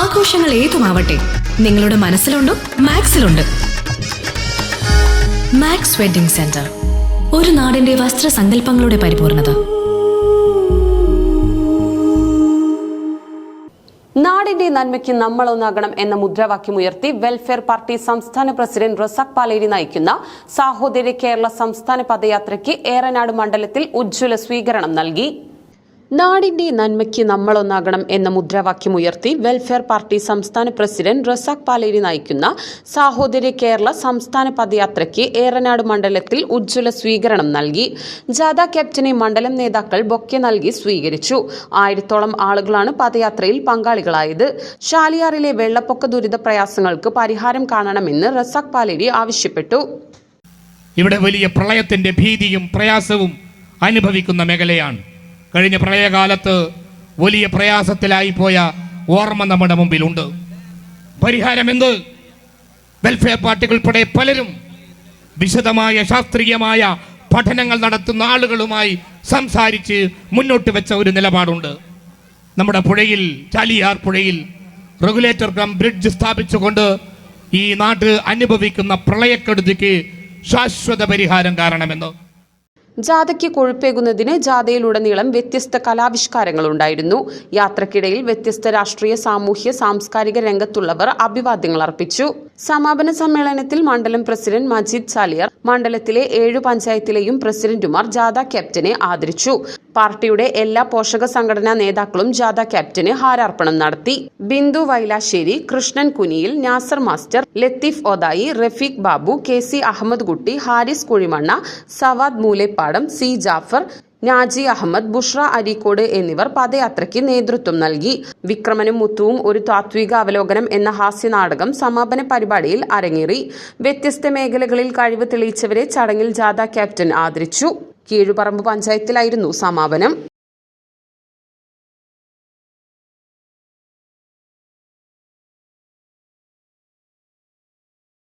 ആഘോഷങ്ങൾ ഏതുമാവട്ടെ, നിങ്ങളുടെ മനസ്സിലുണ്ടോ മാക്സിലുണ്ട്. Max wedding centre, ഒരു നാടിന്റെ വസ്ത്രസങ്കല്പങ്ങളുടെ പരിപൂർണത. നാടിന്റെ നന്മയ്ക്ക് നമ്മളൊന്നാകണം എന്ന മുദ്രാവാക്യമുയർത്തി വെൽഫെയർ പാർട്ടി സംസ്ഥാന പ്രസിഡന്റ് റസാഖ് പാലേരി നയിക്കുന്ന സാഹോദര്യ കേരള സംസ്ഥാന പദയാത്രയ്ക്ക് ഏറനാട് മണ്ഡലത്തിൽ ഉജ്ജ്വല സ്വീകരണം നൽകി. നാടിന്റെ നന്മയ്ക്ക് നമ്മളൊന്നാകണം എന്ന മുദ്രാവാക്യമുയർത്തി വെൽഫെയർ പാർട്ടി സംസ്ഥാന പ്രസിഡന്റ് റസാഖ് പാലേരി നയിക്കുന്ന സാഹോദര്യ കേരള സംസ്ഥാന പദയാത്രയ്ക്ക് ഏറനാട് മണ്ഡലത്തിൽ ഉജ്ജ്വല സ്വീകരണം നൽകി. ജാഥ ക്യാപ്റ്റനെ മണ്ഡലം നേതാക്കൾ ബൊക്കെ നൽകി സ്വീകരിച്ചു. 1000-ഓളം ആളുകളാണ് പദയാത്രയിൽ പങ്കാളികളായത്. ഷാലിയാറിലെ വെള്ളപ്പൊക്ക ദുരിത പ്രയാസങ്ങൾക്ക് പരിഹാരം കാണണമെന്ന് റസാഖ് പാലേരി ആവശ്യപ്പെട്ടു. ഇവിടെ വലിയ പ്രളയത്തിന്റെ ഭീതിയും പ്രയാസവും അനുഭവിക്കുന്ന മേഖലയാണ്. കഴിഞ്ഞ പ്രളയകാലത്ത് വലിയ പ്രയാസത്തിലായി പോയ ഓർമ്മ നമ്മുടെ മുമ്പിലുണ്ട്. പരിഹാരം എന്ത്? വെൽഫെയർ പാർട്ടികൾ ഉൾപ്പെടെ പലരും വിശദമായ ശാസ്ത്രീയമായ പഠനങ്ങൾ നടത്തുന്ന ആളുകളുമായി സംസാരിച്ച് മുന്നോട്ട് വെച്ച ഒരു നിലപാടുണ്ട്. നമ്മുടെ പുഴയിൽ, ചാലിയാർ പുഴയിൽ റെഗുലേറ്റർ കം ബ്രിഡ്ജ് സ്ഥാപിച്ചുകൊണ്ട് ഈ നാട് അനുഭവിക്കുന്ന പ്രളയക്കെടുതിക്ക് ശാശ്വത പരിഹാരം കാണണമെന്ന്. ജാഥയ്ക്ക് കൊഴുപ്പേകുന്നതിന് ജാഥയിലുടനീളം വ്യത്യസ്ത കലാവിഷ്കാരങ്ങളുണ്ടായിരുന്നു. യാത്രക്കിടയിൽ വ്യത്യസ്ത രാഷ്ട്രീയ, സാമൂഹ്യ, സാംസ്കാരിക രംഗത്തുള്ളവർ അഭിവാദ്യങ്ങൾ അർപ്പിച്ചു. സമാപന സമ്മേളനത്തിൽ മണ്ഡലം പ്രസിഡന്റ് മജീദ് ചാലിയാർ, മണ്ഡലത്തിലെ 7 പഞ്ചായത്തിലെയും പ്രസിഡന്റുമാർ ജാഥ ക്യാപ്റ്റനെ ആദരിച്ചു. പാർട്ടിയുടെ എല്ലാ പോഷക സംഘടനാ നേതാക്കളും ജാഥ ക്യാപ്റ്റന് ഹാരാർപ്പണം നടത്തി. ബിന്ദു വൈലാശ്ശേരി, കൃഷ്ണൻ കുനിയിൽ, നാസർ മാസ്റ്റർ, ലത്തീഫ് ഓദായി, റഫീഖ് ബാബു, KC അഹമ്മദ് കുട്ടി, ഹാരിസ് കുഴിമണ്ണ, സവാദ് മൂലേപ്പാടം, C ജാഫർ, നാജി അഹമ്മദ്, ബുഷ്ര അരീക്കോട് എന്നിവർ പദയാത്രയ്ക്ക് നേതൃത്വം നൽകി. വിക്രമനും മുത്തുവും ഒരു താത്വിക അവലോകനം എന്ന ഹാസ്യനാടകം സമാപന പരിപാടിയിൽ അരങ്ങേറി. വ്യത്യസ്ത മേഖലകളിൽ കഴിവ് തെളിയിച്ചവരെ ചടങ്ങിൽ ജാഥ ക്യാപ്റ്റൻ ആദരിച്ചു. കീഴുപറമ്പ് പഞ്ചായത്തിലായിരുന്നു സമാപനം.